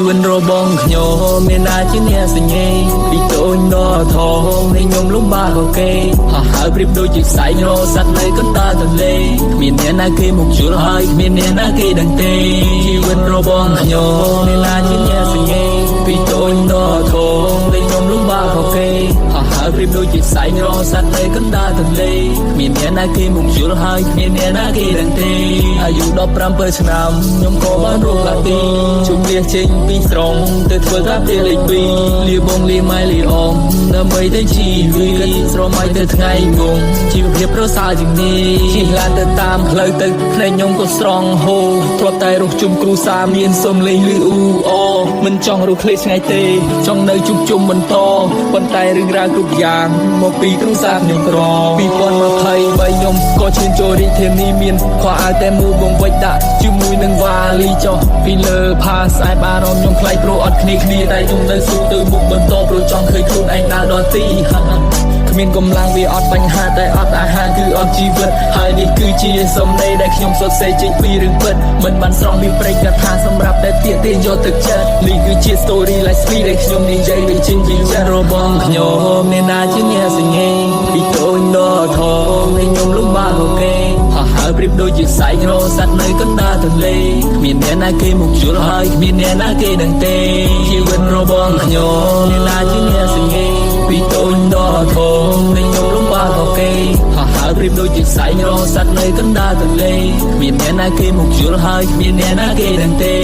វិនរបងខ្ញុំមានណាជាអ្នកសញ្ញេពីតូចដល់ធំនៃខ្ញុំលំបាកក៏គេហើយប្រៀបដូចជាខ្សែញរសัตว์នៅកណ្ដាលទន្លេគ្មានអ្នកណាគេមកជួលហើយគ្មានអ្នកណាគេដឹងទេជីវិតរបស់ខ្ញុំមានណាជាអ្នកសញ្ញេពីតូចដល់ធំនៃខ្ញុំលំបាកក៏គេហើយប្រៀបដូចជាខ្សែញរសัตว์នៅកណ្ដាលទន្លេគ្មានអ្នកណាគេមកជួលហើយគ្មានអ្នកណាគេដឹងទេអាយុ17ឆ្នាំខ្ញុំក៏បានរស់ឡាទីជុំលះចេញពីស្រុងទៅធ្វើការផ្ទះលេខ2លាបងលាម៉ែលាអមដើម្បីទៅជីវិតស្រមៃទៅថ្ងៃងងជីវភាពប្រសើរជាងនេះជិះឡានទៅតាមផ្លូវទៅភ្នែកខ្ញុំក៏ស្រង់ហូរធ្លាប់តែរស់ជុំគ្រួសារមានសំឡេងឮអ៊ូអមិនចង់រស់ឃ្លេឆ្ងាយទេចង់នៅជួបជុំបន្តប៉ុន្តែរឿងរ៉ាវគ្រប់យ៉ាងមកពីគ្រួសារខ្ញុំក្រ2023ខ្ញុំក៏ឈានចូលរាជធានីមានខោអាវតែមួយបងវិចដាក់ជាមួយនឹងវ៉ាលីចុះពីលើផាស្អែបអារម្មណ៍ខ្ញុំខ្លាចព្រោះអត់គ្នាតែខ្ញុំនៅស៊ូទៅមុខបន្តព្រោះចង់ឃើញខ្លួនឯងដើរដល់ទីគ្មានកម្លាំងវាអត់បញ្ហាតែអត់អាហារគឺអត់ជីវិតហើយនេះគឺជាសំដីដែលខ្ញុំសរសេរចេញពីរឿងពិតមិនបានស្រង់ពីព្រេងកថាសម្រាប់តែទាក់ទាញយកទឹកចិត្តនេះគឺជា story like speed ដែលខ្ញុំនិយាយនឹងចេញពីចិត្តរបស់ខ្ញុំមានណាជាអ្នកសញ្ញេពីតូចដល់ធំនៃខ្ញុំលំបាកក៏គេហើយប្រៀបដូចជាខ្សែញរសัตว์នៅកណ្ដាលទន្លេគ្មានអ្នកណាគេមកជួលហើយគ្មានអ្នកណាគេដឹងទេជីវិតរបស់ខ្ញុំមានណាជាអ្នកសញ្ញេពីតូចដល់ធំនៃខ្ញុំលំបាកក៏គេហើយប្រៀបដូចជាខ្សែញរសัตว์នៅកណ្ដាលទន្លេគ្មានអ្នកណាគេមកជួលហើយគ្មានអ្នកណាគេដឹងទេ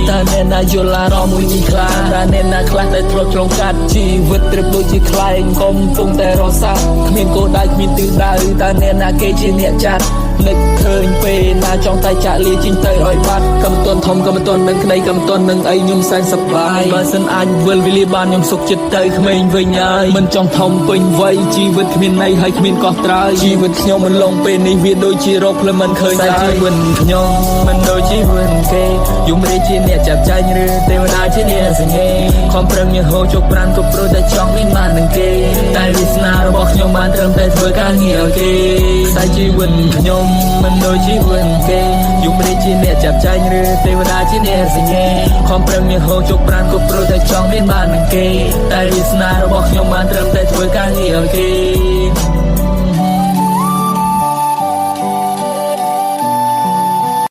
តើអ្នកណាយល់អារម្មណ៍មួយនេះខ្លះតើអ្នកណាខ្លះដែលធ្លាប់ឆ្លងកាត់ជីវិតប្រៀបដូចជាខ្លែងកំពុងតែរសាគ្មានគោលដៅគ្មានទិសដៅតើអ្នកណាគេជាអ្នកចាត់នឹកឃើញពេលណាចង់តែចាក់លាចេញទៅឲ្យបាត់កំតន់ធំកំតន់នឹងក្តីកំតន់នឹងអីខ្ញុំសែនសប្បាយបើសិនអាចវិលវេលាបានខ្ញុំសុខចិត្តទៅក្មេងវិញហើយមិនចង់ធំពេញវ័យជីវិតគ្មានន័យហើយគ្មានកោះត្រើយជីវិតខ្ញុំមិនឡងពេលនេះវាដូចជារកផ្លឹមមិនឃើញតែជីវិតខ្ញុំមិនដូចជីវិតគេយំរាជាអ្នកចាប់ចាញ់ឬទេវតាជាអ្នកសញ្ញេខំប្រឹងញើសហូរជោគប្រានគ្រប់ព្រោះតែចង់មានបាននឹងគេតែវាសនារបស់ខ្ញុំបានត្រឹមតែធ្វើការងារឲ្យគេតែជីវិតខ្ញុំមិនដូចជីវិតគេយំរាជាអ្នកចាប់ចាញ់ឬទេវតាជាអ្នកសញ្ញេខំប្រឹងញើសហូរជោគប្រានគ្រប់ព្រោះតែចង់មានបាននឹងគេតែវាសនារបស់ខ្ញុំបានត្រឹមតែធ្វើការងារឲ្យគេ